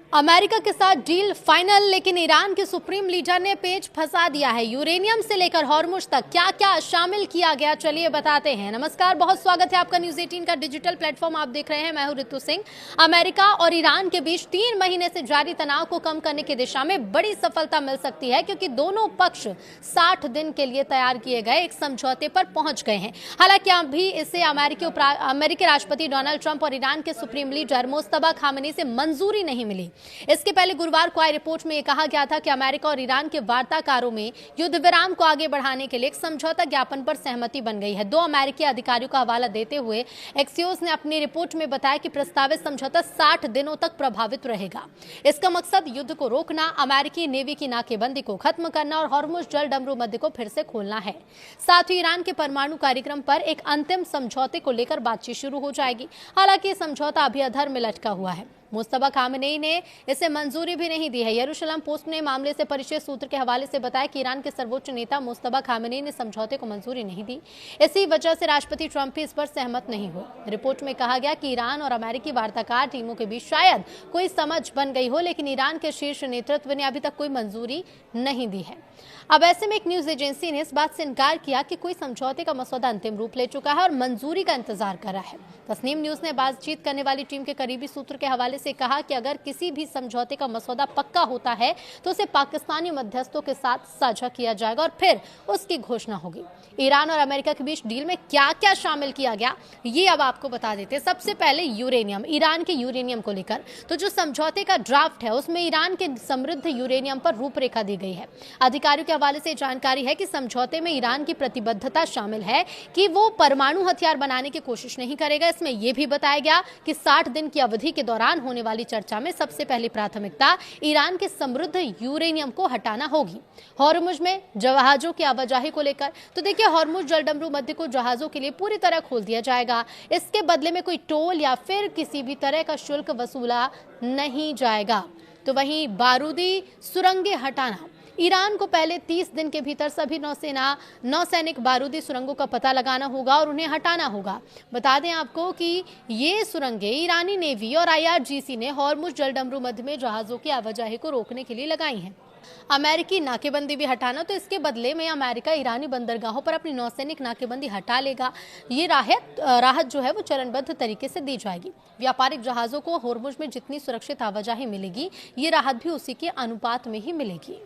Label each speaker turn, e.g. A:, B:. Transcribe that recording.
A: America के साथ deal final, लेकिन ईरान के सुप्रीम लीडर ने पेच फंसा दिया है। यूरेनियम से लेकर हॉर्मुज तक क्या क्या शामिल किया गया, चलिए बताते हैं। नमस्कार, बहुत स्वागत है आपका न्यूज 18 का डिजिटल प्लेटफॉर्म आप देख रहे हैं। मैं हूं रितु सिंह। अमेरिका और ईरान के बीच 3 महीने से जारी तनाव को कम करने की दिशा में बड़ी सफलता मिल सकती है, क्योंकि दोनों पक्ष 60 दिन के लिए तैयार किए गए एक समझौते पर पहुंच गए हैं। हालांकि अभी इसे अमेरिकी राष्ट्रपति डोनाल्ड ट्रंप और ईरान के सुप्रीम लीडर मुस्तफा खामेनी से मंजूरी नहीं मिली। इसके पहले गुरुवार को आई रिपोर्ट में यह कहा गया था कि अमेरिका और ईरान के वार्ताकारों में युद्ध विराम को आगे बढ़ाने के लिए एक समझौता ज्ञापन पर सहमति बन गई है। 2 अमेरिकी अधिकारियों का हवाला देते हुए एक्सियोस ने अपनी रिपोर्ट में बताया कि प्रस्तावित समझौता 60 दिनों तक प्रभावित रहेगा। इसका मकसद युद्ध को रोकना, अमेरिकी नेवी की नाकेबंदी को खत्म करना और हॉर्मुज जल डमरू मध्य को फिर से खोलना है। साथ ही ईरान के परमाणु कार्यक्रम पर एक अंतिम समझौते को लेकर बातचीत शुरू हो जाएगी। हालांकि समझौता अभी अधर में लटका हुआ है। मुस्तफा खामेनी ने इसे मंजूरी भी नहीं दी है। यरूशलेम पोस्ट ने मामले से परिचित सूत्र के हवाले से बताया कि ईरान के सर्वोच्च नेता मुस्तफा खामेनी ने समझौते को मंजूरी नहीं दी। इसी वजह से राष्ट्रपति ट्रंप भी इस पर सहमत नहीं हुए। रिपोर्ट में कहा गया कि ईरान और अमेरिकी वार्ताकार टीमों के बीच शायद कोई समझ बन गई हो, लेकिन ईरान के शीर्ष नेतृत्व ने अभी तक कोई मंजूरी नहीं दी है। अब ऐसे में एक न्यूज एजेंसी ने इस बात से इनकार किया कि कोई समझौते का मसौदा अंतिम रूप ले चुका है और मंजूरी का इंतजार कर रहा है। तस्नीम न्यूज ने बातचीत करने वाली टीम के करीबी सूत्र के हवाले से कहा कि अगर किसी भी समझौते का मसौदा पक्का होता है तो उसे पाकिस्तानी मध्यस्थों के साथ साझा किया जाएगा और फिर उसकी घोषणा होगी। ईरान और अमेरिका के बीच डील में क्या क्या शामिल किया गया, ये अब आपको बता देते हैं। सबसे पहले यूरेनियम, ईरान के यूरेनियम को लेकर तो जो समझौते का ड्राफ्ट है उसमें ईरान के समृद्ध यूरेनियम पर रूपरेखा दी गई है। अधिकारियों के हवाले से जानकारी है कि समझौते में ईरान की प्रतिबद्धता शामिल है कि वो परमाणु हथियार बनाने की कोशिश नहीं करेगा। इसमें यह भी बताया गया कि 60 दिन की अवधि के दौरान होने वाली चर्चा में सबसे पहली प्राथमिकता ईरान के समृद्ध यूरेनियम को हटाना होगी। हॉर्मुज में जहाजों की आवाजाही को लेकर तो देखिए, हॉर्मुज जल डमरू मध्य को जहाजों के लिए पूरी तरह खोल दिया जाएगा। इसके बदले में कोई टोल या फिर किसी भी तरह का शुल्क वसूला नहीं जाएगा। तो वहीं बारूदी सुरंगें हटाना, ईरान को पहले 30 दिन के भीतर सभी नौसैनिक बारूदी सुरंगों का पता लगाना होगा और उन्हें हटाना होगा। बता दें आपको कि ये सुरंगें ईरानी नेवी और IRGC ने हॉर्मुज जल डमरू मध्य में जहाजों की आवाजाही को रोकने के लिए लगाई हैं। अमेरिकी नाकेबंदी भी हटाना, तो इसके बदले में अमेरिका ईरानी बंदरगाहों पर अपनी नौसैनिक नाकेबंदी हटा लेगा। ये राहत जो है वो चरणबद्ध तरीके से दी जाएगी। व्यापारिक जहाजों को हॉर्मुज में जितनी सुरक्षित आवाजाही मिलेगी, ये राहत भी उसी के अनुपात में ही मिलेगी।